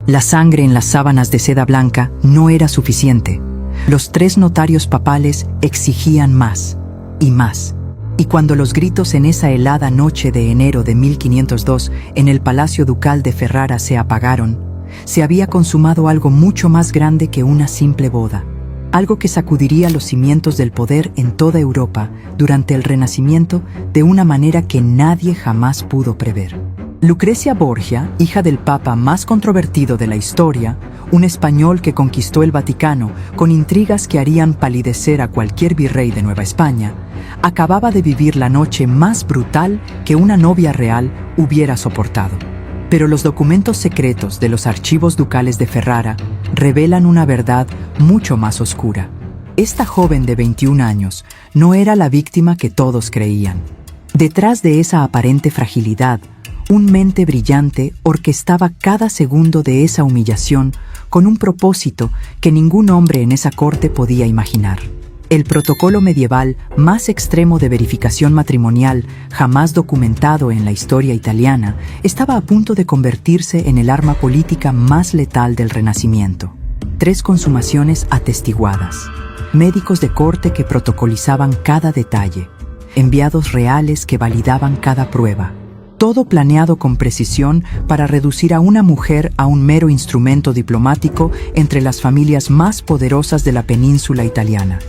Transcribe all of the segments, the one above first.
La sangre en las sábanas de seda blanca no era suficiente. Los 3 notarios papales exigían más y más. Y cuando los gritos en esa helada noche de enero de 1502 en el Palacio Ducal de Ferrara se apagaron, se había consumado algo mucho más grande que una simple boda. Algo que sacudiría los cimientos del poder en toda Europa durante el Renacimiento de una manera que nadie jamás pudo prever. Lucrecia Borgia, hija del papa más controvertido de la historia, un español que conquistó el Vaticano con intrigas que harían palidecer a cualquier virrey de Nueva España, acababa de vivir la noche más brutal que una novia real hubiera soportado. Pero los documentos secretos de los archivos ducales de Ferrara revelan una verdad mucho más oscura. Esta joven de 21 años no era la víctima que todos creían. Detrás de esa aparente fragilidad, un mente brillante orquestaba cada segundo de esa humillación con un propósito que ningún hombre en esa corte podía imaginar. El protocolo medieval más extremo de verificación matrimonial jamás documentado en la historia italiana estaba a punto de convertirse en el arma política más letal del Renacimiento. 3 consumaciones atestiguadas, médicos de corte que protocolizaban cada detalle, enviados reales que validaban cada prueba. Todo planeado con precisión para reducir a una mujer a un mero instrumento diplomático entre las familias más poderosas de la península italiana.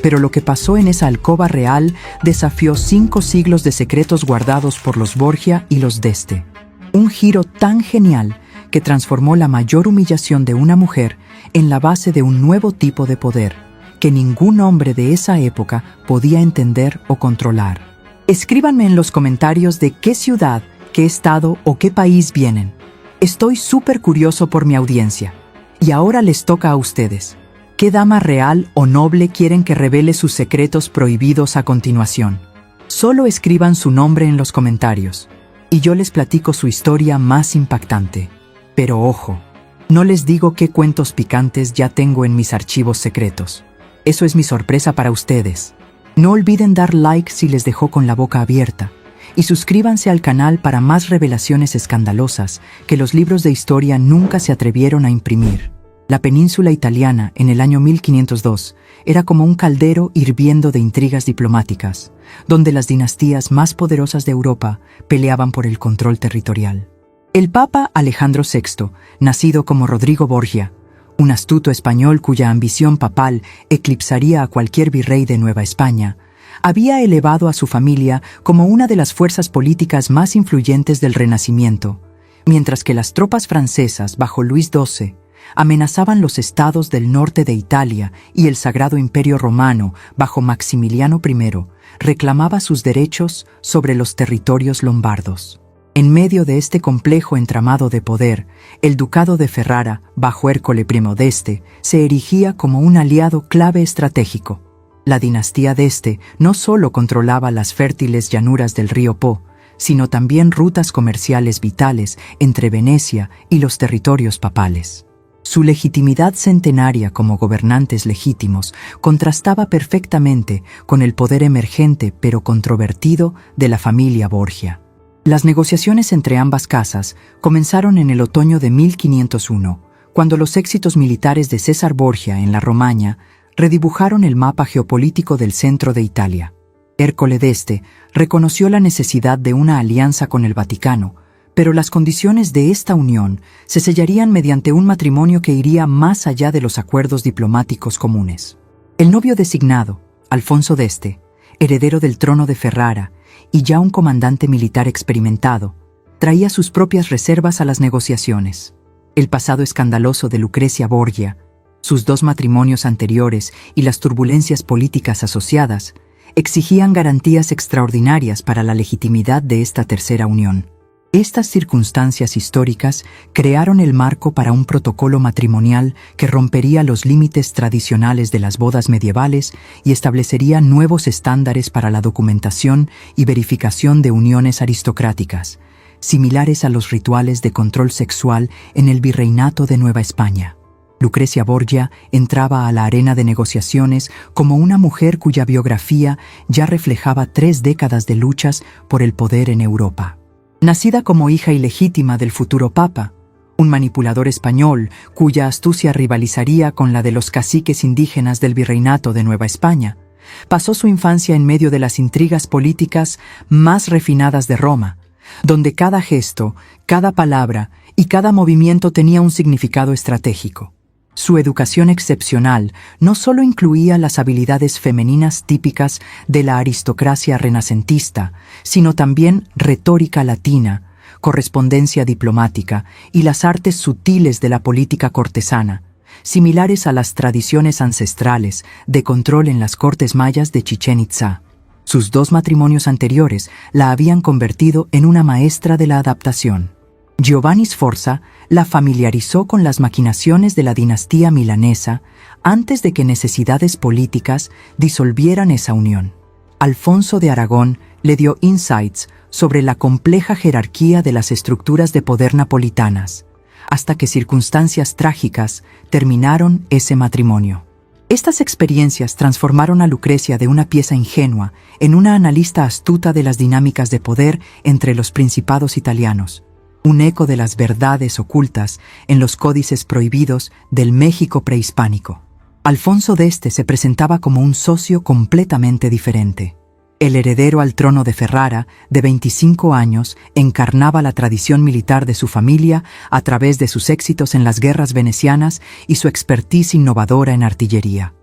Pero lo que pasó en esa alcoba real desafió 5 siglos de secretos guardados por los Borgia y los d'Este. Un giro tan genial que transformó la mayor humillación de una mujer en la base de un nuevo tipo de poder que ningún hombre de esa época podía entender o controlar. Escríbanme en los comentarios de qué ciudad, qué estado o qué país vienen. Estoy súper curioso por mi audiencia. Y ahora les toca a ustedes. ¿Qué dama real o noble quieren que revele sus secretos prohibidos a continuación? Solo escriban su nombre en los comentarios, y yo les platico su historia más impactante. Pero ojo, no les digo qué cuentos picantes ya tengo en mis archivos secretos. Eso es mi sorpresa para ustedes. No olviden dar like si les dejó con la boca abierta, y suscríbanse al canal para más revelaciones escandalosas que los libros de historia nunca se atrevieron a imprimir. La península italiana, en el año 1502, era como un caldero hirviendo de intrigas diplomáticas, donde las dinastías más poderosas de Europa peleaban por el control territorial. El Papa Alejandro VI, nacido como Rodrigo Borgia, un astuto español cuya ambición papal eclipsaría a cualquier virrey de Nueva España, había elevado a su familia como una de las fuerzas políticas más influyentes del Renacimiento, mientras que las tropas francesas bajo Luis XII amenazaban los estados del norte de Italia y el Sagrado Imperio Romano bajo Maximiliano I reclamaba sus derechos sobre los territorios lombardos. En medio de este complejo entramado de poder, el Ducado de Ferrara, bajo Ercole I d'Este, se erigía como un aliado clave estratégico. La dinastía d'Este no solo controlaba las fértiles llanuras del río Po, sino también rutas comerciales vitales entre Venecia y los territorios papales. Su legitimidad centenaria como gobernantes legítimos contrastaba perfectamente con el poder emergente pero controvertido de la familia Borgia. Las negociaciones entre ambas casas comenzaron en el otoño de 1501, cuando los éxitos militares de César Borgia en la Romaña redibujaron el mapa geopolítico del centro de Italia. Ercole d'Este reconoció la necesidad de una alianza con el Vaticano, pero las condiciones de esta unión se sellarían mediante un matrimonio que iría más allá de los acuerdos diplomáticos comunes. El novio designado, Alfonso d'Este, heredero del trono de Ferrara y ya un comandante militar experimentado, traía sus propias reservas a las negociaciones. El pasado escandaloso de Lucrecia Borgia, sus 2 matrimonios anteriores y las turbulencias políticas asociadas exigían garantías extraordinarias para la legitimidad de esta tercera unión. Estas circunstancias históricas crearon el marco para un protocolo matrimonial que rompería los límites tradicionales de las bodas medievales y establecería nuevos estándares para la documentación y verificación de uniones aristocráticas, similares a los rituales de control sexual en el virreinato de Nueva España. Lucrecia Borgia entraba a la arena de negociaciones como una mujer cuya biografía ya reflejaba 3 décadas de luchas por el poder en Europa. Nacida como hija ilegítima del futuro papa, un manipulador español cuya astucia rivalizaría con la de los caciques indígenas del Virreinato de Nueva España. Pasó su infancia en medio de las intrigas políticas más refinadas de Roma, donde cada gesto, cada palabra y cada movimiento tenía un significado estratégico. Su educación excepcional no solo incluía las habilidades femeninas típicas de la aristocracia renacentista, sino también retórica latina, correspondencia diplomática y las artes sutiles de la política cortesana, similares a las tradiciones ancestrales de control en las cortes mayas de Chichén Itzá. Sus 2 matrimonios anteriores la habían convertido en una maestra de la adaptación. Giovanni Sforza la familiarizó con las maquinaciones de la dinastía milanesa antes de que necesidades políticas disolvieran esa unión. Alfonso de Aragón le dio insights sobre la compleja jerarquía de las estructuras de poder napolitanas, hasta que circunstancias trágicas terminaron ese matrimonio. Estas experiencias transformaron a Lucrecia de una pieza ingenua en una analista astuta de las dinámicas de poder entre los principados italianos, un eco de las verdades ocultas en los códices prohibidos del México prehispánico. Alfonso d'Este se presentaba como un socio completamente diferente. El heredero al trono de Ferrara, de 25 años, encarnaba la tradición militar de su familia a través de sus éxitos en las guerras venecianas y su expertise innovadora en artillería.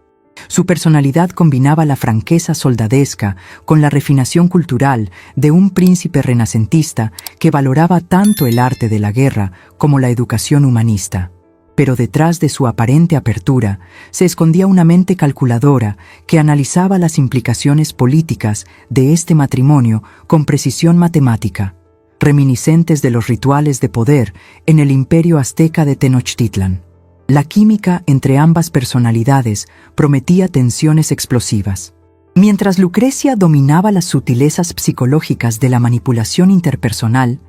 Su personalidad combinaba la franqueza soldadesca con la refinación cultural de un príncipe renacentista que valoraba tanto el arte de la guerra como la educación humanista. Pero detrás de su aparente apertura se escondía una mente calculadora que analizaba las implicaciones políticas de este matrimonio con precisión matemática, reminiscentes de los rituales de poder en el imperio azteca de Tenochtitlan. La química entre ambas personalidades prometía tensiones explosivas. Mientras Lucrecia dominaba las sutilezas psicológicas de la manipulación interpersonal,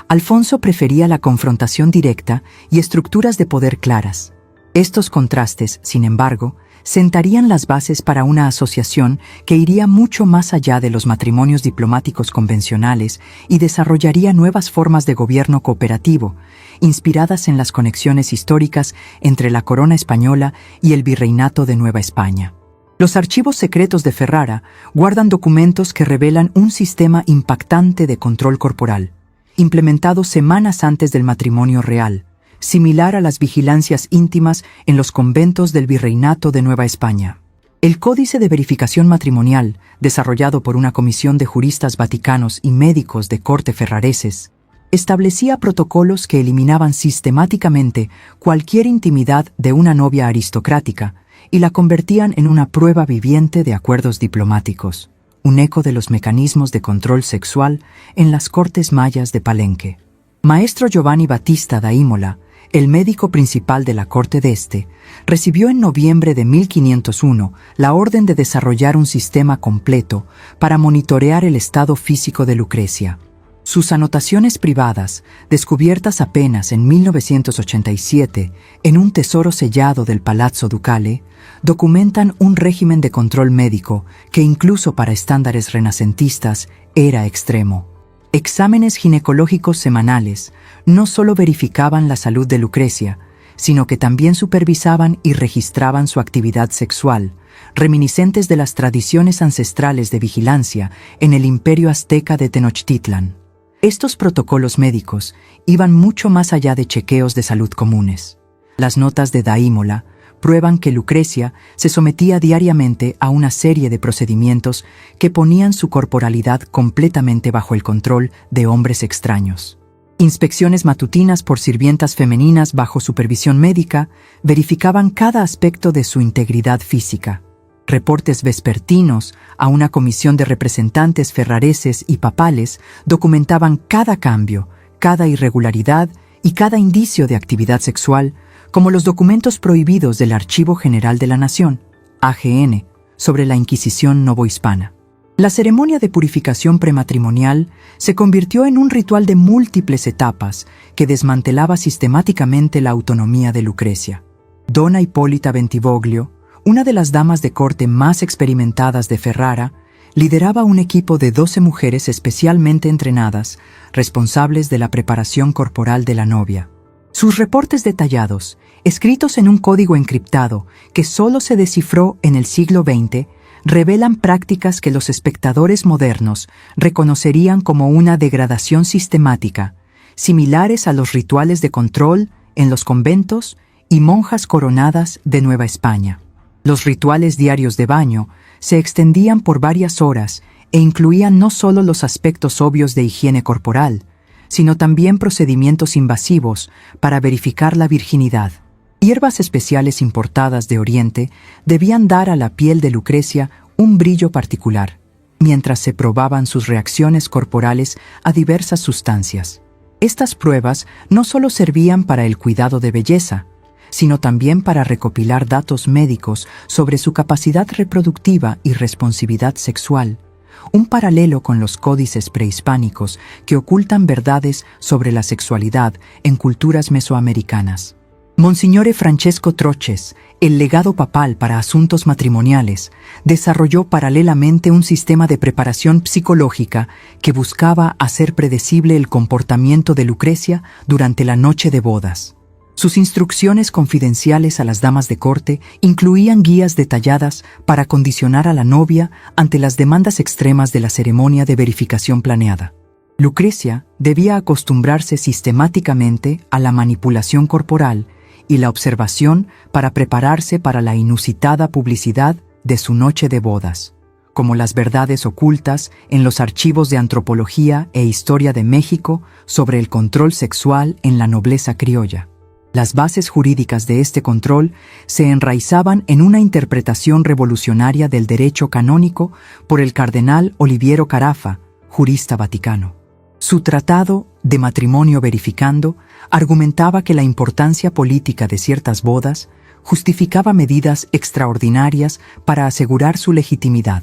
Alfonso prefería la confrontación directa y estructuras de poder claras. Estos contrastes, sin embargo, sentarían las bases para una asociación que iría mucho más allá de los matrimonios diplomáticos convencionales y desarrollaría nuevas formas de gobierno cooperativo, inspiradas en las conexiones históricas entre la corona española y el virreinato de Nueva España. Los archivos secretos de Ferrara guardan documentos que revelan un sistema impactante de control corporal, implementado semanas antes del matrimonio real, similar a las vigilancias íntimas en los conventos del Virreinato de Nueva España. El Códice de Verificación Matrimonial, desarrollado por una comisión de juristas vaticanos y médicos de corte ferrareses, establecía protocolos que eliminaban sistemáticamente cualquier intimidad de una novia aristocrática y la convertían en una prueba viviente de acuerdos diplomáticos, un eco de los mecanismos de control sexual en las cortes mayas de Palenque. Maestro Giovanni Battista da Imola, el médico principal de la corte d'Este, recibió en noviembre de 1501 la orden de desarrollar un sistema completo para monitorear el estado físico de Lucrecia. Sus anotaciones privadas, descubiertas apenas en 1987 en un tesoro sellado del Palazzo Ducale, documentan un régimen de control médico que incluso para estándares renacentistas era extremo. Exámenes ginecológicos semanales no solo verificaban la salud de Lucrecia, sino que también supervisaban y registraban su actividad sexual, reminiscentes de las tradiciones ancestrales de vigilancia en el imperio azteca de Tenochtitlan. Estos protocolos médicos iban mucho más allá de chequeos de salud comunes. Las notas de da Imola prueban que Lucrecia se sometía diariamente a una serie de procedimientos que ponían su corporalidad completamente bajo el control de hombres extraños. Inspecciones matutinas por sirvientas femeninas bajo supervisión médica verificaban cada aspecto de su integridad física. Reportes vespertinos a una comisión de representantes ferrareses y papales documentaban cada cambio, cada irregularidad y cada indicio de actividad sexual, como los documentos prohibidos del Archivo General de la Nación, AGN, sobre la Inquisición novohispana. La ceremonia de purificación prematrimonial se convirtió en un ritual de múltiples etapas que desmantelaba sistemáticamente la autonomía de Lucrecia. Donna Hipólita Bentivoglio, una de las damas de corte más experimentadas de Ferrara, lideraba un equipo de 12 mujeres especialmente entrenadas, responsables de la preparación corporal de la novia. Sus reportes detallados, escritos en un código encriptado que solo se descifró en el siglo XX, revelan prácticas que los espectadores modernos reconocerían como una degradación sistemática, similares a los rituales de control en los conventos y monjas coronadas de Nueva España. Los rituales diarios de baño se extendían por varias horas e incluían no solo los aspectos obvios de higiene corporal, sino también procedimientos invasivos para verificar la virginidad. Hierbas especiales importadas de Oriente debían dar a la piel de Lucrecia un brillo particular, mientras se probaban sus reacciones corporales a diversas sustancias. Estas pruebas no solo servían para el cuidado de belleza, sino también para recopilar datos médicos sobre su capacidad reproductiva y responsividad sexual, un paralelo con los códices prehispánicos que ocultan verdades sobre la sexualidad en culturas mesoamericanas. Monsignore Francesco Troches, el legado papal para asuntos matrimoniales, desarrolló paralelamente un sistema de preparación psicológica que buscaba hacer predecible el comportamiento de Lucrecia durante la noche de bodas. Sus instrucciones confidenciales a las damas de corte incluían guías detalladas para condicionar a la novia ante las demandas extremas de la ceremonia de verificación planeada. Lucrecia debía acostumbrarse sistemáticamente a la manipulación corporal y la observación para prepararse para la inusitada publicidad de su noche de bodas, como las verdades ocultas en los archivos de antropología e historia de México sobre el control sexual en la nobleza criolla. Las bases jurídicas de este control se enraizaban en una interpretación revolucionaria del derecho canónico por el cardenal Oliviero Carafa, jurista vaticano. Su tratado de matrimonio verificando argumentaba que la importancia política de ciertas bodas justificaba medidas extraordinarias para asegurar su legitimidad.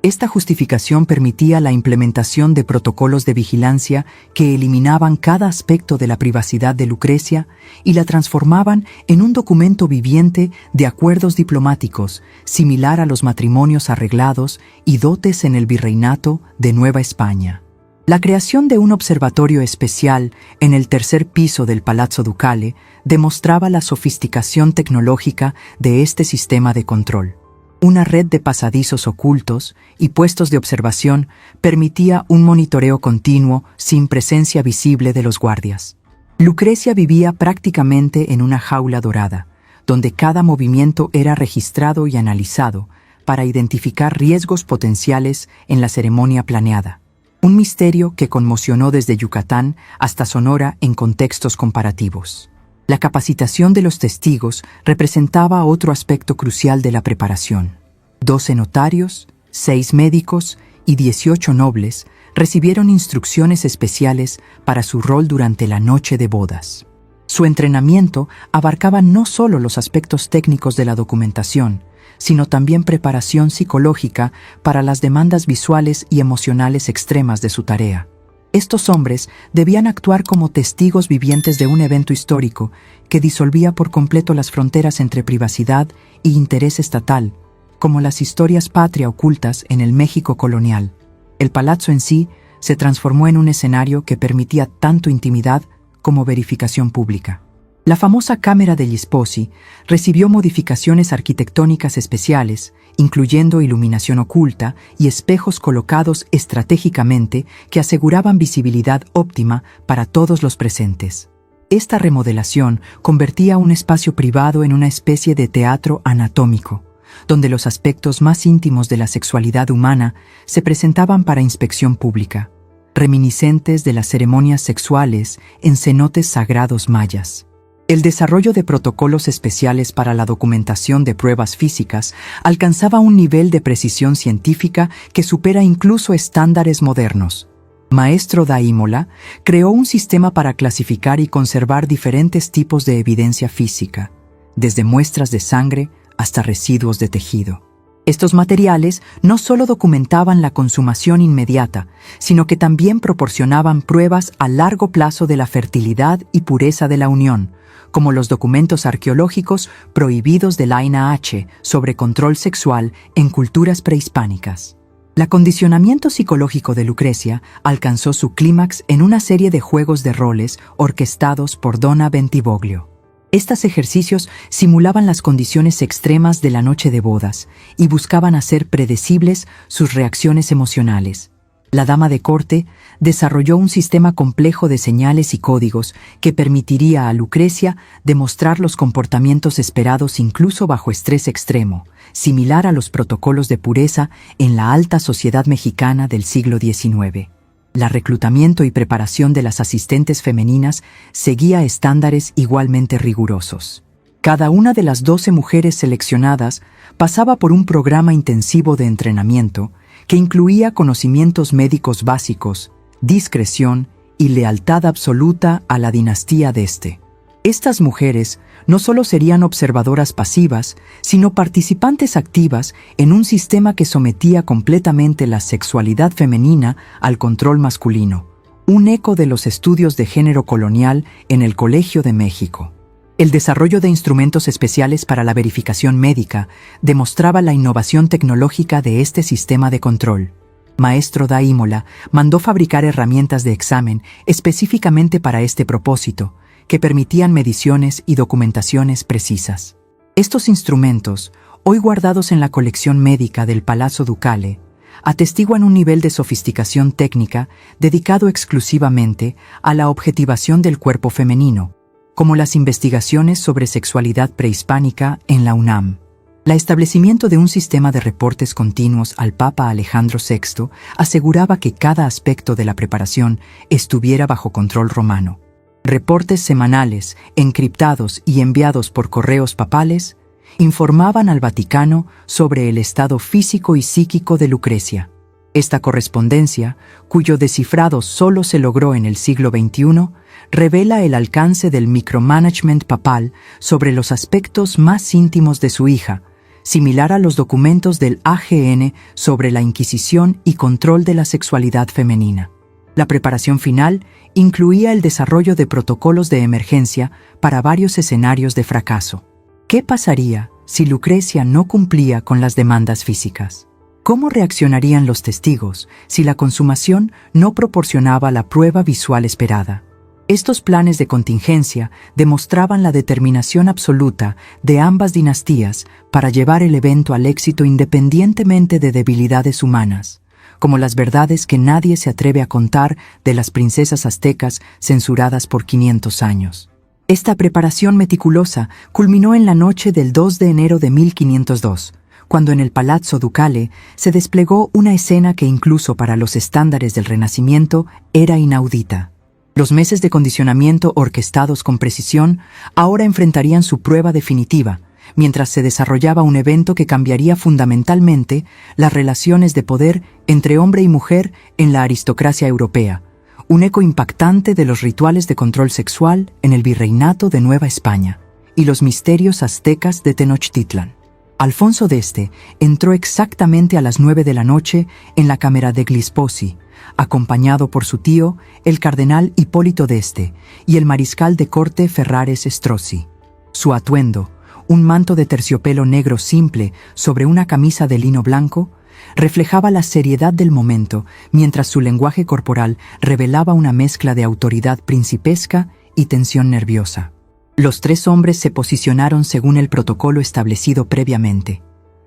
Esta justificación permitía la implementación de protocolos de vigilancia que eliminaban cada aspecto de la privacidad de Lucrecia y la transformaban en un documento viviente de acuerdos diplomáticos, similar a los matrimonios arreglados y dotes en el virreinato de Nueva España. La creación de un observatorio especial en el tercer piso del Palazzo Ducale demostraba la sofisticación tecnológica de este sistema de control. Una red de pasadizos ocultos y puestos de observación permitía un monitoreo continuo sin presencia visible de los guardias. Lucrecia vivía prácticamente en una jaula dorada, donde cada movimiento era registrado y analizado para identificar riesgos potenciales en la ceremonia planeada. Un misterio que conmocionó desde Yucatán hasta Sonora en contextos comparativos. La capacitación de los testigos representaba otro aspecto crucial de la preparación. 12 notarios, 6 médicos y 18 nobles recibieron instrucciones especiales para su rol durante la noche de bodas. Su entrenamiento abarcaba no solo los aspectos técnicos de la documentación, sino también preparación psicológica para las demandas visuales y emocionales extremas de su tarea. Estos hombres debían actuar como testigos vivientes de un evento histórico que disolvía por completo las fronteras entre privacidad e interés estatal, como las historias patria ocultas en el México colonial. El palazzo en sí se transformó en un escenario que permitía tanto intimidad como verificación pública. La famosa Cámara degli Sposi recibió modificaciones arquitectónicas especiales, incluyendo iluminación oculta y espejos colocados estratégicamente que aseguraban visibilidad óptima para todos los presentes. Esta remodelación convertía un espacio privado en una especie de teatro anatómico, donde los aspectos más íntimos de la sexualidad humana se presentaban para inspección pública, reminiscentes de las ceremonias sexuales en cenotes sagrados mayas. El desarrollo de protocolos especiales para la documentación de pruebas físicas alcanzaba un nivel de precisión científica que supera incluso estándares modernos. Maestro da Imola creó un sistema para clasificar y conservar diferentes tipos de evidencia física, desde muestras de sangre hasta residuos de tejido. Estos materiales no solo documentaban la consumación inmediata, sino que también proporcionaban pruebas a largo plazo de la fertilidad y pureza de la unión, como los documentos arqueológicos prohibidos de la INAH sobre control sexual en culturas prehispánicas. El acondicionamiento psicológico de Lucrecia alcanzó su clímax en una serie de juegos de roles orquestados por Donna Bentivoglio. Estos ejercicios simulaban las condiciones extremas de la noche de bodas y buscaban hacer predecibles sus reacciones emocionales. La dama de corte desarrolló un sistema complejo de señales y códigos que permitiría a Lucrecia demostrar los comportamientos esperados incluso bajo estrés extremo, similar a los protocolos de pureza en la alta sociedad mexicana del siglo XIX. El reclutamiento y preparación de las asistentes femeninas seguía estándares igualmente rigurosos. Cada una de las 12 mujeres seleccionadas pasaba por un programa intensivo de entrenamiento que incluía conocimientos médicos básicos, discreción y lealtad absoluta a la dinastía de este. Estas mujeres no solo serían observadoras pasivas, sino participantes activas en un sistema que sometía completamente la sexualidad femenina al control masculino, un eco de los estudios de género colonial en el Colegio de México. El desarrollo de instrumentos especiales para la verificación médica demostraba la innovación tecnológica de este sistema de control. Maestro da Imola mandó fabricar herramientas de examen específicamente para este propósito, que permitían mediciones y documentaciones precisas. Estos instrumentos, hoy guardados en la colección médica del Palazzo Ducale, atestiguan un nivel de sofisticación técnica dedicado exclusivamente a la objetivación del cuerpo femenino, como las investigaciones sobre sexualidad prehispánica en la UNAM. El establecimiento de un sistema de reportes continuos al Papa Alejandro VI aseguraba que cada aspecto de la preparación estuviera bajo control romano. Reportes semanales, encriptados y enviados por correos papales, informaban al Vaticano sobre el estado físico y psíquico de Lucrecia. Esta correspondencia, cuyo descifrado solo se logró en el siglo XXI, revela el alcance del micromanagement papal sobre los aspectos más íntimos de su hija, similar a los documentos del AGN sobre la Inquisición y control de la sexualidad femenina. La preparación final incluía el desarrollo de protocolos de emergencia para varios escenarios de fracaso. ¿Qué pasaría si Lucrecia no cumplía con las demandas físicas? ¿Cómo reaccionarían los testigos si la consumación no proporcionaba la prueba visual esperada? Estos planes de contingencia demostraban la determinación absoluta de ambas dinastías para llevar el evento al éxito independientemente de debilidades humanas, como las verdades que nadie se atreve a contar de las princesas aztecas censuradas por 500 años. Esta preparación meticulosa culminó en la noche del 2 de enero de 1502, cuando en el Palazzo Ducale se desplegó una escena que incluso para los estándares del Renacimiento era inaudita. Los meses de condicionamiento orquestados con precisión ahora enfrentarían su prueba definitiva, mientras se desarrollaba un evento que cambiaría fundamentalmente las relaciones de poder entre hombre y mujer en la aristocracia europea, un eco impactante de los rituales de control sexual en el virreinato de Nueva España y los misterios aztecas de Tenochtitlan. Alfonso de Este entró exactamente a las 9 de la noche en la cámara degli Sposi, acompañado por su tío, el cardenal Hipólito de Este, y el mariscal de corte Ferrares Strozzi. Su atuendo, un manto de terciopelo negro simple sobre una camisa de lino blanco, reflejaba la seriedad del momento, mientras su lenguaje corporal revelaba una mezcla de autoridad principesca y tensión nerviosa. Los tres hombres se posicionaron según el protocolo establecido previamente.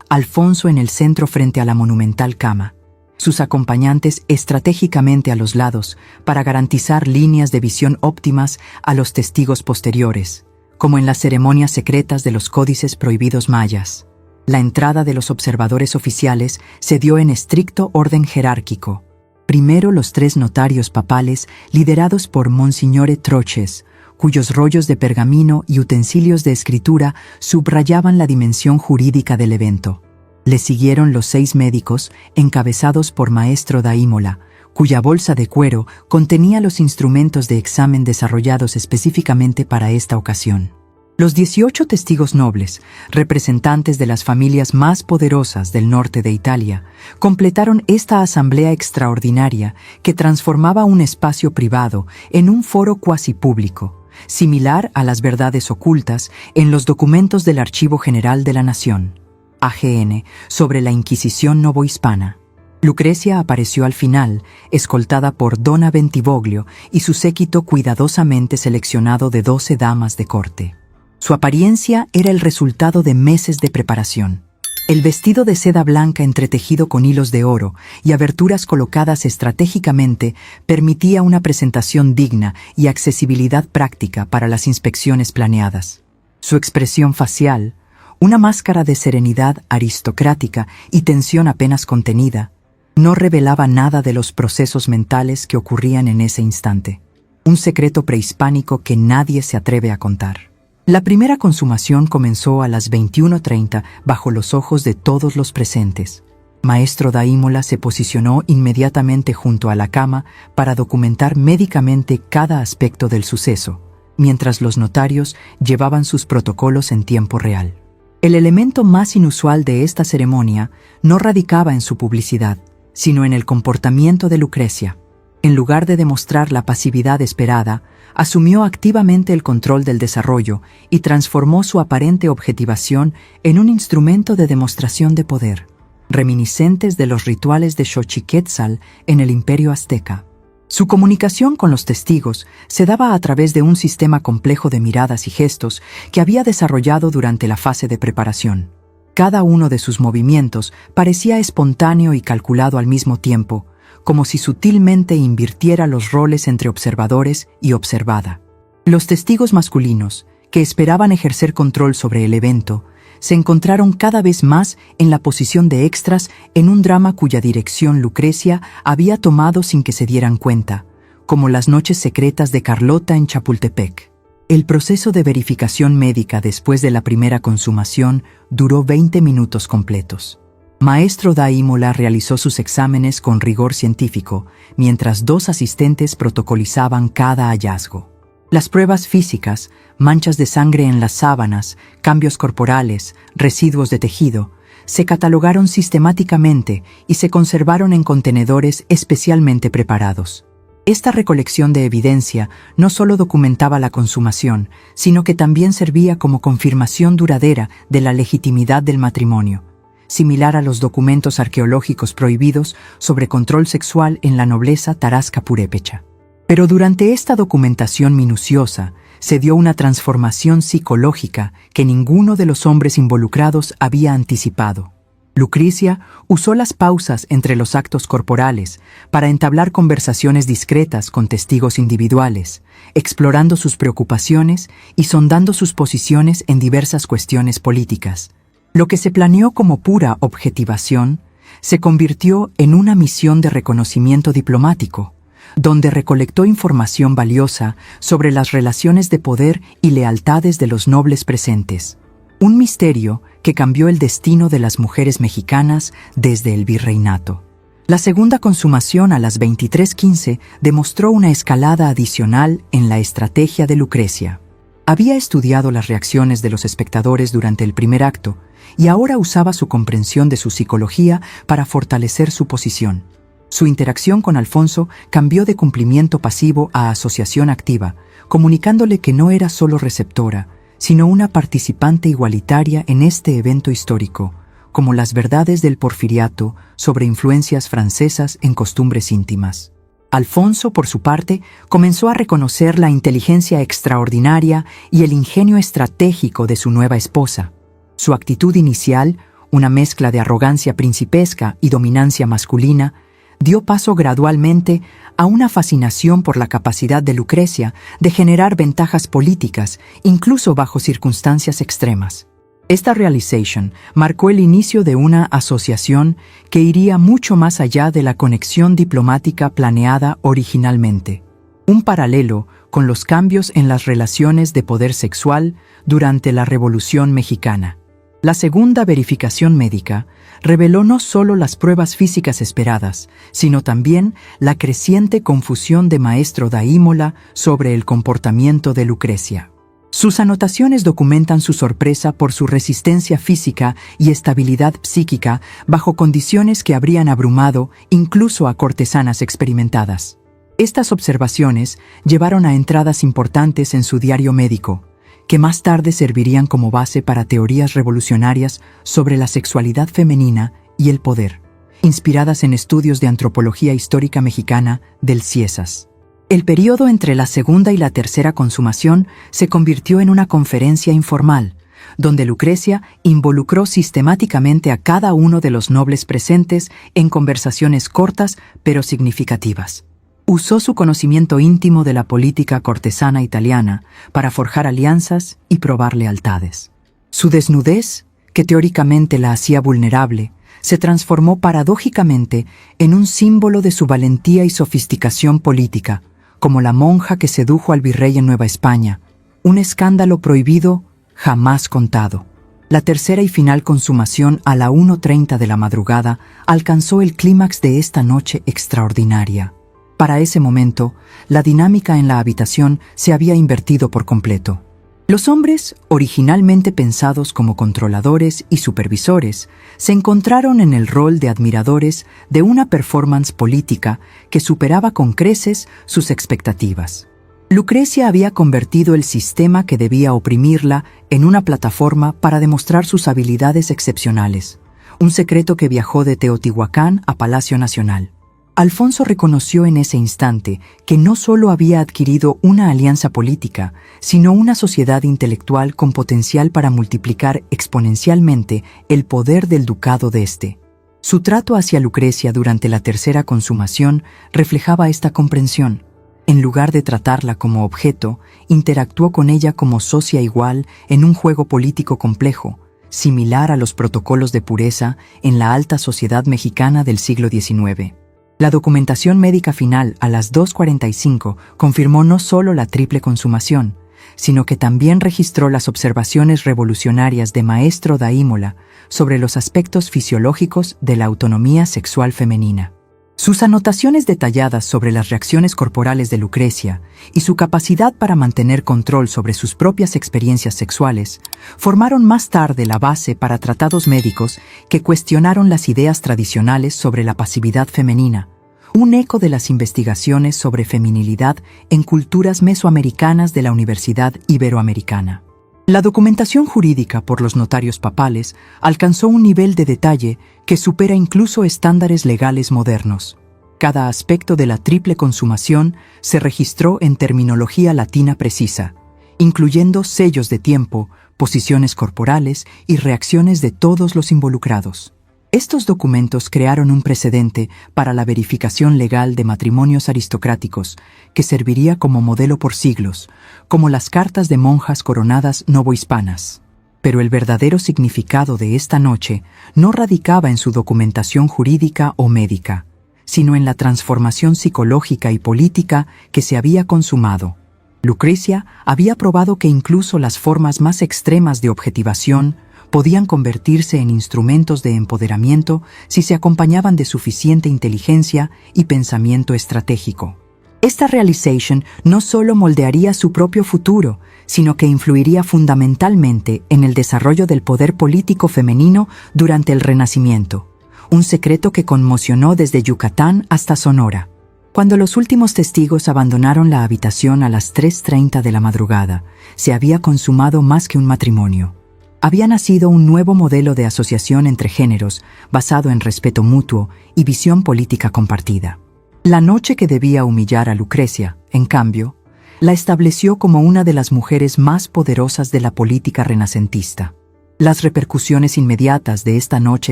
Alfonso en el centro frente a la monumental cama, sus acompañantes estratégicamente a los lados para garantizar líneas de visión óptimas a los testigos posteriores, como en las ceremonias secretas de los códices prohibidos mayas. La entrada de los observadores oficiales se dio en estricto orden jerárquico. Primero los tres notarios papales liderados por Monsignore Troches, cuyos rollos de pergamino y utensilios de escritura subrayaban la dimensión jurídica del evento. Le siguieron los 6 médicos, encabezados por Maestro da Imola, cuya bolsa de cuero contenía los instrumentos de examen desarrollados específicamente para esta ocasión. Los 18 testigos nobles, representantes de las familias más poderosas del norte de Italia, completaron esta asamblea extraordinaria que transformaba un espacio privado en un foro cuasi público, similar a las verdades ocultas en los documentos del Archivo General de la Nación, AGN, sobre la Inquisición novohispana. Lucrecia apareció al final, escoltada por Donna Bentivoglio y su séquito cuidadosamente seleccionado de 12 damas de corte. Su apariencia era el resultado de meses de preparación. El vestido de seda blanca entretejido con hilos de oro y aberturas colocadas estratégicamente permitía una presentación digna y accesibilidad práctica para las inspecciones planeadas. Su expresión facial, una máscara de serenidad aristocrática y tensión apenas contenida, no revelaba nada de los procesos mentales que ocurrían en ese instante. Un secreto prehispánico que nadie se atreve a contar. La primera consumación comenzó a las 21:30 bajo los ojos de todos los presentes. Maestro Daímola se posicionó inmediatamente junto a la cama para documentar médicamente cada aspecto del suceso, mientras los notarios llevaban sus protocolos en tiempo real. El elemento más inusual de esta ceremonia no radicaba en su publicidad, sino en el comportamiento de Lucrecia. En lugar de demostrar la pasividad esperada, asumió activamente el control del desarrollo y transformó su aparente objetivación en un instrumento de demostración de poder, reminiscentes de los rituales de Xochiquétzal en el Imperio Azteca. Su comunicación con los testigos se daba a través de un sistema complejo de miradas y gestos que había desarrollado durante la fase de preparación. Cada uno de sus movimientos parecía espontáneo y calculado al mismo tiempo, como si sutilmente invirtiera los roles entre observadores y observada. Los testigos masculinos, que esperaban ejercer control sobre el evento, se encontraron cada vez más en la posición de extras en un drama cuya dirección Lucrecia había tomado sin que se dieran cuenta, como las noches secretas de Carlota en Chapultepec. El proceso de verificación médica después de la primera consumación duró 20 minutos completos. Maestro Daímola realizó sus exámenes con rigor científico, mientras 2 asistentes protocolizaban cada hallazgo. Las pruebas físicas, manchas de sangre en las sábanas, cambios corporales, residuos de tejido, se catalogaron sistemáticamente y se conservaron en contenedores especialmente preparados. Esta recolección de evidencia no solo documentaba la consumación, sino que también servía como confirmación duradera de la legitimidad del matrimonio, similar a los documentos arqueológicos prohibidos sobre control sexual en la nobleza tarasca purépecha. Pero durante esta documentación minuciosa se dio una transformación psicológica que ninguno de los hombres involucrados había anticipado. Lucrecia usó las pausas entre los actos corporales para entablar conversaciones discretas con testigos individuales, explorando sus preocupaciones y sondando sus posiciones en diversas cuestiones políticas. Lo que se planeó como pura objetivación se convirtió en una misión de reconocimiento diplomático, donde recolectó información valiosa sobre las relaciones de poder y lealtades de los nobles presentes. Un misterio que cambió el destino de las mujeres mexicanas desde el virreinato. La segunda consumación a las 23:15 demostró una escalada adicional en la estrategia de Lucrecia. Había estudiado las reacciones de los espectadores durante el primer acto y ahora usaba su comprensión de su psicología para fortalecer su posición. Su interacción con Alfonso cambió de cumplimiento pasivo a asociación activa, comunicándole que no era solo receptora, sino una participante igualitaria en este evento histórico, como las verdades del porfiriato sobre influencias francesas en costumbres íntimas. Alfonso, por su parte, comenzó a reconocer la inteligencia extraordinaria y el ingenio estratégico de su nueva esposa. Su actitud inicial, una mezcla de arrogancia principesca y dominancia masculina, dio paso gradualmente a una fascinación por la capacidad de Lucrecia de generar ventajas políticas, incluso bajo circunstancias extremas. Esta realization marcó el inicio de una asociación que iría mucho más allá de la conexión diplomática planeada originalmente. Un paralelo con los cambios en las relaciones de poder sexual durante la Revolución Mexicana. La segunda verificación médica reveló no solo las pruebas físicas esperadas, sino también la creciente confusión de Maestro Daímola sobre el comportamiento de Lucrecia. Sus anotaciones documentan su sorpresa por su resistencia física y estabilidad psíquica bajo condiciones que habrían abrumado incluso a cortesanas experimentadas. Estas observaciones llevaron a entradas importantes en su diario médico, que más tarde servirían como base para teorías revolucionarias sobre la sexualidad femenina y el poder, inspiradas en estudios de antropología histórica mexicana del CIESAS. El periodo entre la segunda y la tercera consumación se convirtió en una conferencia informal, donde Lucrecia involucró sistemáticamente a cada uno de los nobles presentes en conversaciones cortas pero significativas. Usó su conocimiento íntimo de la política cortesana italiana para forjar alianzas y probar lealtades. Su desnudez, que teóricamente la hacía vulnerable, se transformó paradójicamente en un símbolo de su valentía y sofisticación política, como la monja que sedujo al virrey en Nueva España, un escándalo prohibido jamás contado. La tercera y final consumación a la 1:30 de la madrugada alcanzó el clímax de esta noche extraordinaria. Para ese momento, la dinámica en la habitación se había invertido por completo. Los hombres, originalmente pensados como controladores y supervisores, se encontraron en el rol de admiradores de una performance política que superaba con creces sus expectativas. Lucrecia había convertido el sistema que debía oprimirla en una plataforma para demostrar sus habilidades excepcionales, un secreto que viajó de Teotihuacán a Palacio Nacional. Alfonso reconoció en ese instante que no solo había adquirido una alianza política, sino una sociedad intelectual con potencial para multiplicar exponencialmente el poder del ducado de este. Su trato hacia Lucrecia durante la tercera consumación reflejaba esta comprensión. En lugar de tratarla como objeto, interactuó con ella como socia igual en un juego político complejo, similar a los protocolos de pureza en la alta sociedad mexicana del siglo XIX. La documentación médica final a las 2:45 confirmó no solo la triple consumación, sino que también registró las observaciones revolucionarias de Maestro da Imola sobre los aspectos fisiológicos de la autonomía sexual femenina. Sus anotaciones detalladas sobre las reacciones corporales de Lucrecia y su capacidad para mantener control sobre sus propias experiencias sexuales formaron más tarde la base para tratados médicos que cuestionaron las ideas tradicionales sobre la pasividad femenina, un eco de las investigaciones sobre feminilidad en culturas mesoamericanas de la Universidad Iberoamericana. La documentación jurídica por los notarios papales alcanzó un nivel de detalle que supera incluso estándares legales modernos. Cada aspecto de la triple consumación se registró en terminología latina precisa, incluyendo sellos de tiempo, posiciones corporales y reacciones de todos los involucrados. Estos documentos crearon un precedente para la verificación legal de matrimonios aristocráticos que serviría como modelo por siglos, como las cartas de monjas coronadas novohispanas. Pero el verdadero significado de esta noche no radicaba en su documentación jurídica o médica, sino en la transformación psicológica y política que se había consumado. Lucrecia había probado que incluso las formas más extremas de objetivación podían convertirse en instrumentos de empoderamiento si se acompañaban de suficiente inteligencia y pensamiento estratégico. Esta realization no solo moldearía su propio futuro, sino que influiría fundamentalmente en el desarrollo del poder político femenino durante el Renacimiento, un secreto que conmocionó desde Yucatán hasta Sonora. Cuando los últimos testigos abandonaron la habitación a las 3:30 de la madrugada, se había consumado más que un matrimonio. Había nacido un nuevo modelo de asociación entre géneros basado en respeto mutuo y visión política compartida. La noche que debía humillar a Lucrecia, en cambio, la estableció como una de las mujeres más poderosas de la política renacentista. Las repercusiones inmediatas de esta noche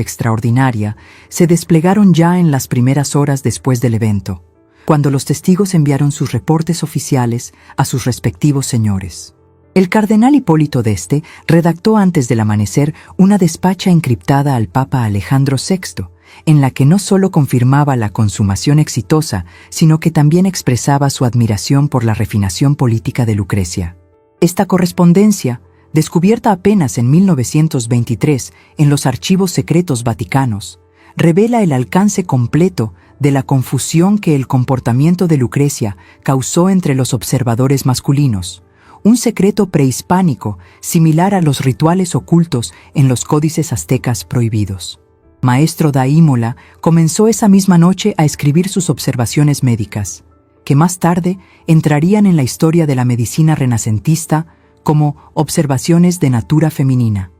extraordinaria se desplegaron ya en las primeras horas después del evento, cuando los testigos enviaron sus reportes oficiales a sus respectivos señores. El cardenal Hipólito d'Este redactó antes del amanecer una despacha encriptada al Papa Alejandro VI, en la que no solo confirmaba la consumación exitosa, sino que también expresaba su admiración por la refinación política de Lucrecia. Esta correspondencia, descubierta apenas en 1923 en los archivos secretos vaticanos, revela el alcance completo de la confusión que el comportamiento de Lucrecia causó entre los observadores masculinos, un secreto prehispánico similar a los rituales ocultos en los códices aztecas prohibidos. Maestro da Imola comenzó esa misma noche a escribir sus observaciones médicas, que más tarde entrarían en la historia de la medicina renacentista como observaciones de natura femenina.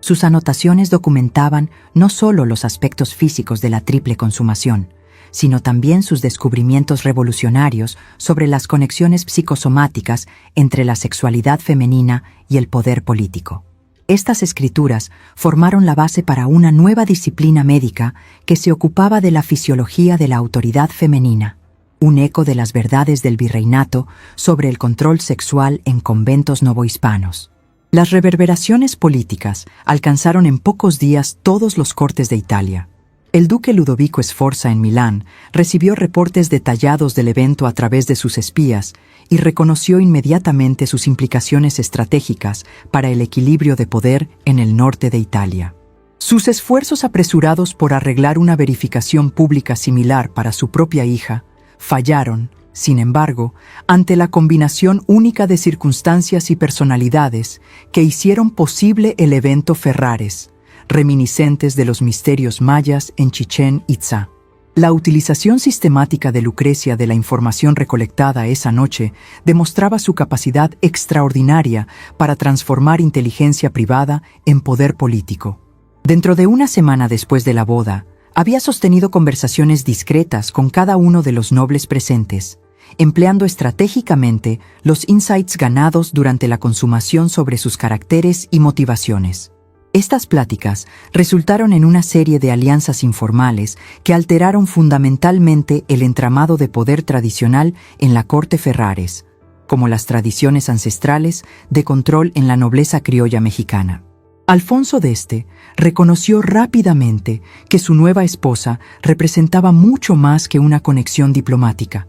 Sus anotaciones documentaban no solo los aspectos físicos de la triple consumación, sino también sus descubrimientos revolucionarios sobre las conexiones psicosomáticas entre la sexualidad femenina y el poder político. Estas escrituras formaron la base para una nueva disciplina médica que se ocupaba de la fisiología de la autoridad femenina, un eco de las verdades del virreinato sobre el control sexual en conventos novohispanos. Las reverberaciones políticas alcanzaron en pocos días todos los cortes de Italia. El duque Ludovico Sforza en Milán recibió reportes detallados del evento a través de sus espías y reconoció inmediatamente sus implicaciones estratégicas para el equilibrio de poder en el norte de Italia. Sus esfuerzos apresurados por arreglar una verificación pública similar para su propia hija fallaron, sin embargo, ante la combinación única de circunstancias y personalidades que hicieron posible el evento Ferrares, reminiscentes de los misterios mayas en Chichén Itzá. La utilización sistemática de Lucrecia de la información recolectada esa noche demostraba su capacidad extraordinaria para transformar inteligencia privada en poder político. Dentro de una semana después de la boda, había sostenido conversaciones discretas con cada uno de los nobles presentes, empleando estratégicamente los insights ganados durante la consumación sobre sus caracteres y motivaciones. Estas pláticas resultaron en una serie de alianzas informales que alteraron fundamentalmente el entramado de poder tradicional en la corte Ferrares, como las tradiciones ancestrales de control en la nobleza criolla mexicana. Alfonso d'Este reconoció rápidamente que su nueva esposa representaba mucho más que una conexión diplomática.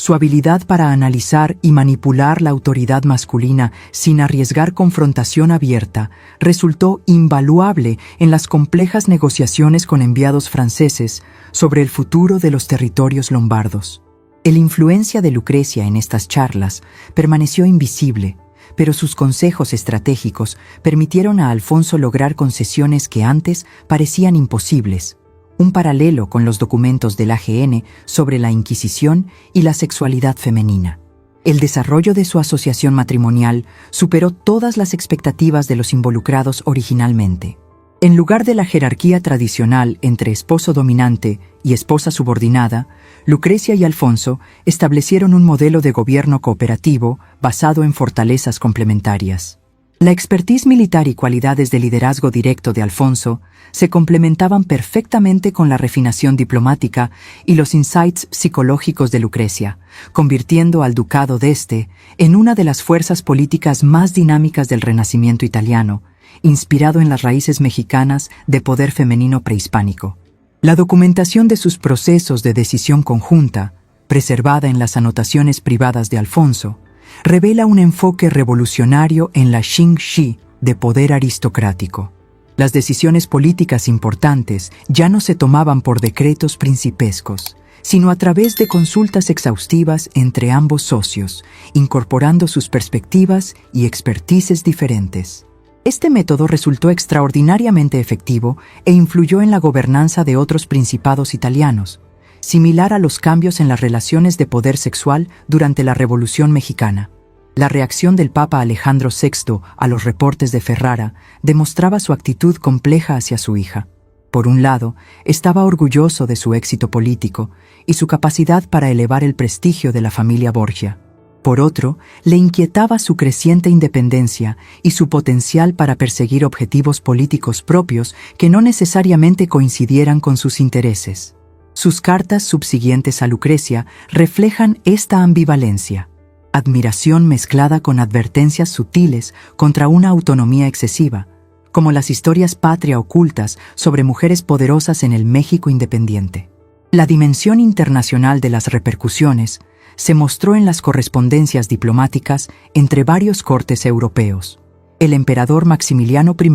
Su habilidad para analizar y manipular la autoridad masculina sin arriesgar confrontación abierta resultó invaluable en las complejas negociaciones con enviados franceses sobre el futuro de los territorios lombardos. La influencia de Lucrecia en estas charlas permaneció invisible, pero sus consejos estratégicos permitieron a Alfonso lograr concesiones que antes parecían imposibles. Un paralelo con los documentos del AGN sobre la Inquisición y la sexualidad femenina. El desarrollo de su asociación matrimonial superó todas las expectativas de los involucrados originalmente. En lugar de la jerarquía tradicional entre esposo dominante y esposa subordinada, Lucrecia y Alfonso establecieron un modelo de gobierno cooperativo basado en fortalezas complementarias. La expertise militar y cualidades de liderazgo directo de Alfonso se complementaban perfectamente con la refinación diplomática y los insights psicológicos de Lucrecia, convirtiendo al ducado d'Este en una de las fuerzas políticas más dinámicas del Renacimiento italiano, inspirado en las raíces mexicanas de poder femenino prehispánico. La documentación de sus procesos de decisión conjunta, preservada en las anotaciones privadas de Alfonso, revela un enfoque revolucionario en la Xingxi de poder aristocrático. Las decisiones políticas importantes ya no se tomaban por decretos principescos, sino a través de consultas exhaustivas entre ambos socios, incorporando sus perspectivas y expertices diferentes. Este método resultó extraordinariamente efectivo e influyó en la gobernanza de otros principados italianos, similar a los cambios en las relaciones de poder sexual durante la Revolución Mexicana. La reacción del Papa Alejandro VI a los reportes de Ferrara demostraba su actitud compleja hacia su hija. Por un lado, estaba orgulloso de su éxito político y su capacidad para elevar el prestigio de la familia Borgia. Por otro, le inquietaba su creciente independencia y su potencial para perseguir objetivos políticos propios que no necesariamente coincidieran con sus intereses. Sus cartas subsiguientes a Lucrecia reflejan esta ambivalencia, admiración mezclada con advertencias sutiles contra una autonomía excesiva, como las historias patria ocultas sobre mujeres poderosas en el México independiente. La dimensión internacional de las repercusiones se mostró en las correspondencias diplomáticas entre varios cortes europeos. El emperador Maximiliano I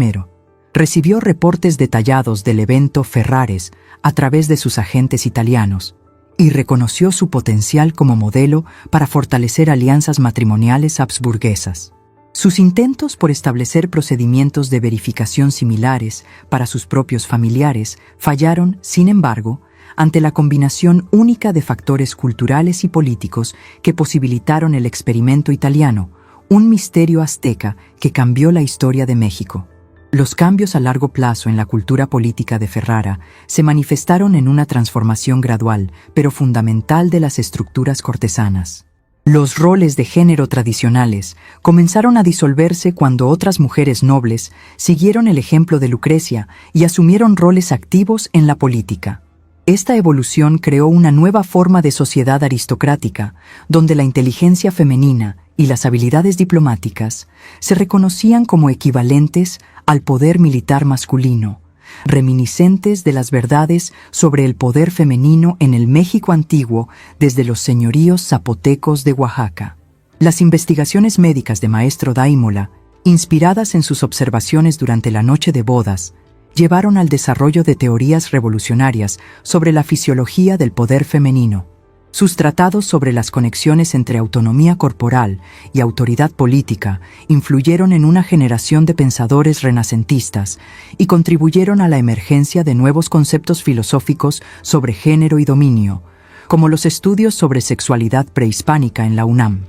recibió reportes detallados del evento Ferrares a través de sus agentes italianos y reconoció su potencial como modelo para fortalecer alianzas matrimoniales habsburguesas. Sus intentos por establecer procedimientos de verificación similares para sus propios familiares fallaron, sin embargo, ante la combinación única de factores culturales y políticos que posibilitaron el experimento italiano, un misterio azteca que cambió la historia de México. Los cambios a largo plazo en la cultura política de Ferrara se manifestaron en una transformación gradual, pero fundamental de las estructuras cortesanas. Los roles de género tradicionales comenzaron a disolverse cuando otras mujeres nobles siguieron el ejemplo de Lucrecia y asumieron roles activos en la política. Esta evolución creó una nueva forma de sociedad aristocrática, donde la inteligencia femenina y las habilidades diplomáticas se reconocían como equivalentes al poder militar masculino, reminiscentes de las verdades sobre el poder femenino en el México antiguo desde los señoríos zapotecos de Oaxaca. Las investigaciones médicas de Maestro Daimola, inspiradas en sus observaciones durante la noche de bodas, llevaron al desarrollo de teorías revolucionarias sobre la fisiología del poder femenino. Sus tratados sobre las conexiones entre autonomía corporal y autoridad política influyeron en una generación de pensadores renacentistas y contribuyeron a la emergencia de nuevos conceptos filosóficos sobre género y dominio, como los estudios sobre sexualidad prehispánica en la UNAM.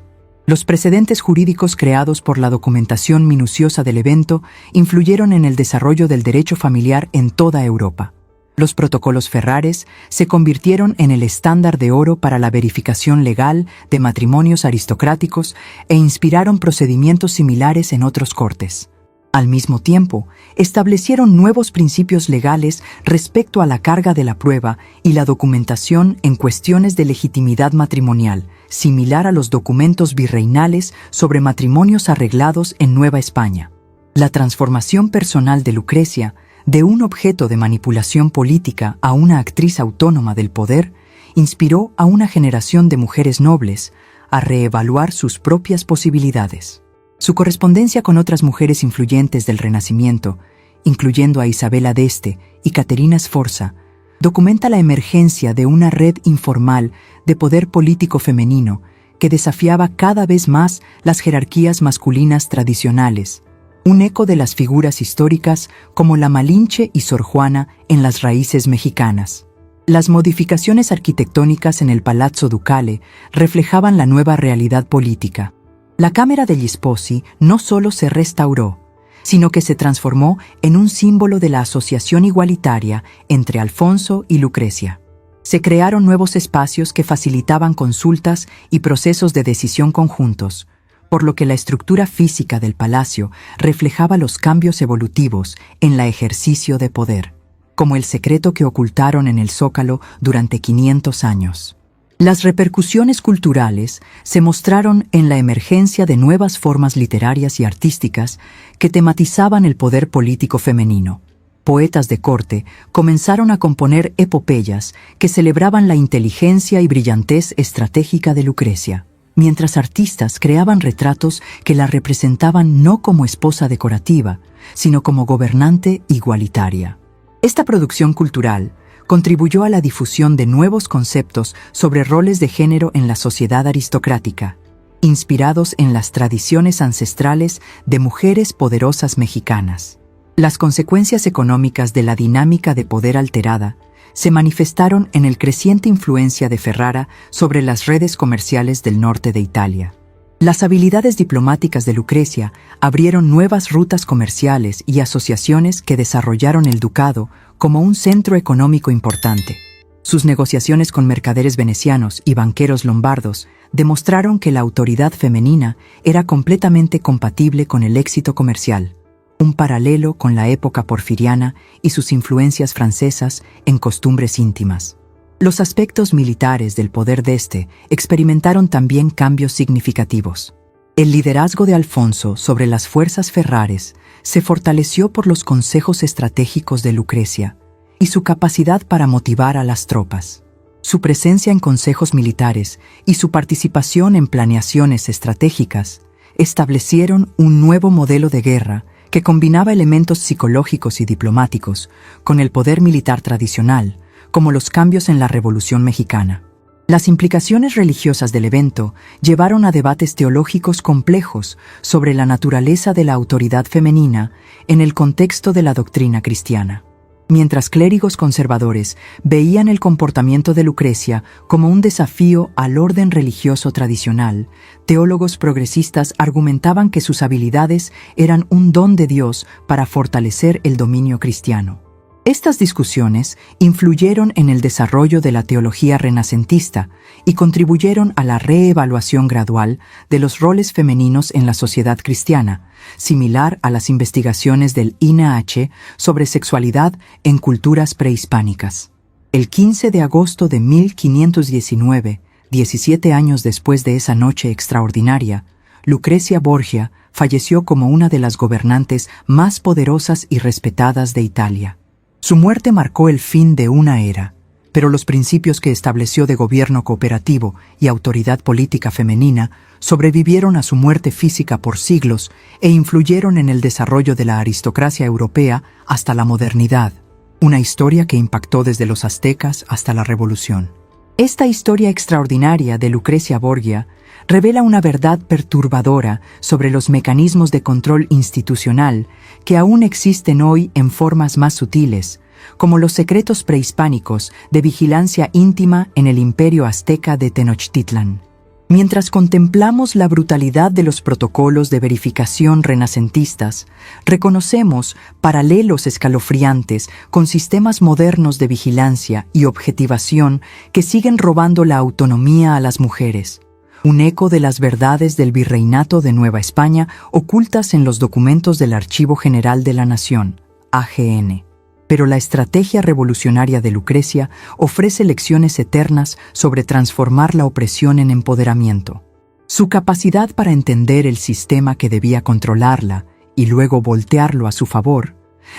Los precedentes jurídicos creados por la documentación minuciosa del evento influyeron en el desarrollo del derecho familiar en toda Europa. Los protocolos Ferrares se convirtieron en el estándar de oro para la verificación legal de matrimonios aristocráticos e inspiraron procedimientos similares en otros cortes. Al mismo tiempo, establecieron nuevos principios legales respecto a la carga de la prueba y la documentación en cuestiones de legitimidad matrimonial, similar a los documentos virreinales sobre matrimonios arreglados en Nueva España. La transformación personal de Lucrecia, de un objeto de manipulación política a una actriz autónoma del poder, inspiró a una generación de mujeres nobles a reevaluar sus propias posibilidades. Su correspondencia con otras mujeres influyentes del Renacimiento, incluyendo a Isabela d'Este y Caterina Sforza, documenta la emergencia de una red informal de poder político femenino que desafiaba cada vez más las jerarquías masculinas tradicionales, un eco de las figuras históricas como la Malinche y Sor Juana en las raíces mexicanas. Las modificaciones arquitectónicas en el Palazzo Ducale reflejaban la nueva realidad política. La Cámara degli Sposi no solo se restauró, sino que se transformó en un símbolo de la asociación igualitaria entre Alfonso y Lucrecia. Se crearon nuevos espacios que facilitaban consultas y procesos de decisión conjuntos, por lo que la estructura física del palacio reflejaba los cambios evolutivos en el ejercicio de poder, como el secreto que ocultaron en el Zócalo durante 500 años. Las repercusiones culturales se mostraron en la emergencia de nuevas formas literarias y artísticas que tematizaban el poder político femenino. Poetas de corte comenzaron a componer epopeyas que celebraban la inteligencia y brillantez estratégica de Lucrecia, mientras artistas creaban retratos que la representaban no como esposa decorativa, sino como gobernante igualitaria. Esta producción cultural contribuyó a la difusión de nuevos conceptos sobre roles de género en la sociedad aristocrática, inspirados en las tradiciones ancestrales de mujeres poderosas mexicanas. Las consecuencias económicas de la dinámica de poder alterada se manifestaron en el creciente influencia de Ferrara sobre las redes comerciales del norte de Italia. Las habilidades diplomáticas de Lucrecia abrieron nuevas rutas comerciales y asociaciones que desarrollaron el ducado como un centro económico importante. Sus negociaciones con mercaderes venecianos y banqueros lombardos demostraron que la autoridad femenina era completamente compatible con el éxito comercial, un paralelo con la época porfiriana y sus influencias francesas en costumbres íntimas. Los aspectos militares del poder de este experimentaron también cambios significativos. El liderazgo de Alfonso sobre las fuerzas ferrares se fortaleció por los consejos estratégicos de Lucrecia y su capacidad para motivar a las tropas. Su presencia en consejos militares y su participación en planeaciones estratégicas establecieron un nuevo modelo de guerra que combinaba elementos psicológicos y diplomáticos con el poder militar tradicional, como los cambios en la Revolución Mexicana. Las implicaciones religiosas del evento llevaron a debates teológicos complejos sobre la naturaleza de la autoridad femenina en el contexto de la doctrina cristiana. Mientras clérigos conservadores veían el comportamiento de Lucrecia como un desafío al orden religioso tradicional, teólogos progresistas argumentaban que sus habilidades eran un don de Dios para fortalecer el dominio cristiano. Estas discusiones influyeron en el desarrollo de la teología renacentista y contribuyeron a la reevaluación gradual de los roles femeninos en la sociedad cristiana, similar a las investigaciones del INAH sobre sexualidad en culturas prehispánicas. El 15 de agosto de 1519, 17 años después de esa noche extraordinaria, Lucrecia Borgia falleció como una de las gobernantes más poderosas y respetadas de Italia. Su muerte marcó el fin de una era, pero los principios que estableció de gobierno cooperativo y autoridad política femenina sobrevivieron a su muerte física por siglos e influyeron en el desarrollo de la aristocracia europea hasta la modernidad, una historia que impactó desde los aztecas hasta la Revolución. Esta historia extraordinaria de Lucrecia Borgia revela una verdad perturbadora sobre los mecanismos de control institucional que aún existen hoy en formas más sutiles, como los secretos prehispánicos de vigilancia íntima en el imperio azteca de Tenochtitlan. Mientras contemplamos la brutalidad de los protocolos de verificación renacentistas, reconocemos paralelos escalofriantes con sistemas modernos de vigilancia y objetivación que siguen robando la autonomía a las mujeres. Un eco de las verdades del Virreinato de Nueva España ocultas en los documentos del Archivo General de la Nación, AGN. Pero la estrategia revolucionaria de Lucrecia ofrece lecciones eternas sobre transformar la opresión en empoderamiento. Su capacidad para entender el sistema que debía controlarla y luego voltearlo a su favor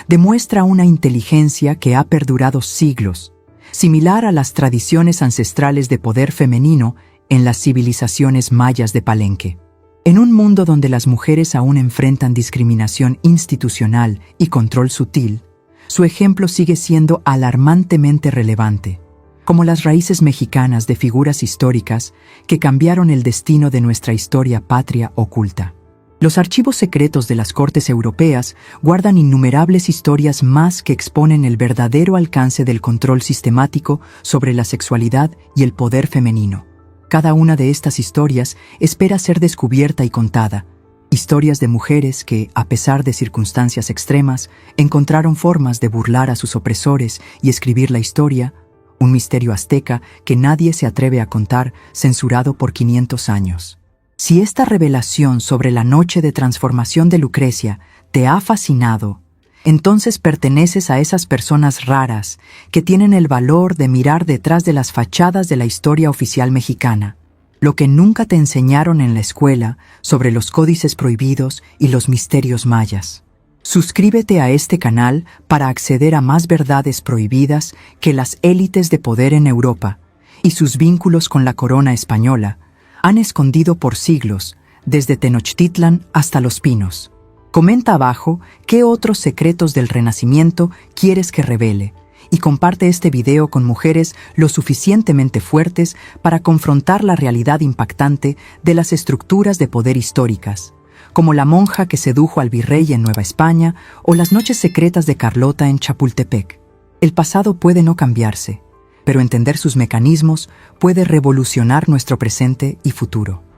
demuestra una inteligencia que ha perdurado siglos, similar a las tradiciones ancestrales de poder femenino en las civilizaciones mayas de Palenque. En un mundo donde las mujeres aún enfrentan discriminación institucional y control sutil, su ejemplo sigue siendo alarmantemente relevante, como las raíces mexicanas de figuras históricas que cambiaron el destino de nuestra historia patria oculta. Los archivos secretos de las cortes europeas guardan innumerables historias más que exponen el verdadero alcance del control sistemático sobre la sexualidad y el poder femenino. Cada una de estas historias espera ser descubierta y contada. Historias de mujeres que, a pesar de circunstancias extremas, encontraron formas de burlar a sus opresores y escribir la historia, un misterio azteca que nadie se atreve a contar, censurado por 500 años. Si esta revelación sobre la noche de transformación de Lucrecia te ha fascinado, entonces perteneces a esas personas raras que tienen el valor de mirar detrás de las fachadas de la historia oficial mexicana, lo que nunca te enseñaron en la escuela sobre los códices prohibidos y los misterios mayas. Suscríbete a este canal para acceder a más verdades prohibidas que las élites de poder en Europa y sus vínculos con la corona española han escondido por siglos, desde Tenochtitlan hasta Los Pinos. Comenta abajo qué otros secretos del Renacimiento quieres que revele y comparte este video con mujeres lo suficientemente fuertes para confrontar la realidad impactante de las estructuras de poder históricas, como la monja que sedujo al virrey en Nueva España o las noches secretas de Carlota en Chapultepec. El pasado puede no cambiarse, pero entender sus mecanismos puede revolucionar nuestro presente y futuro.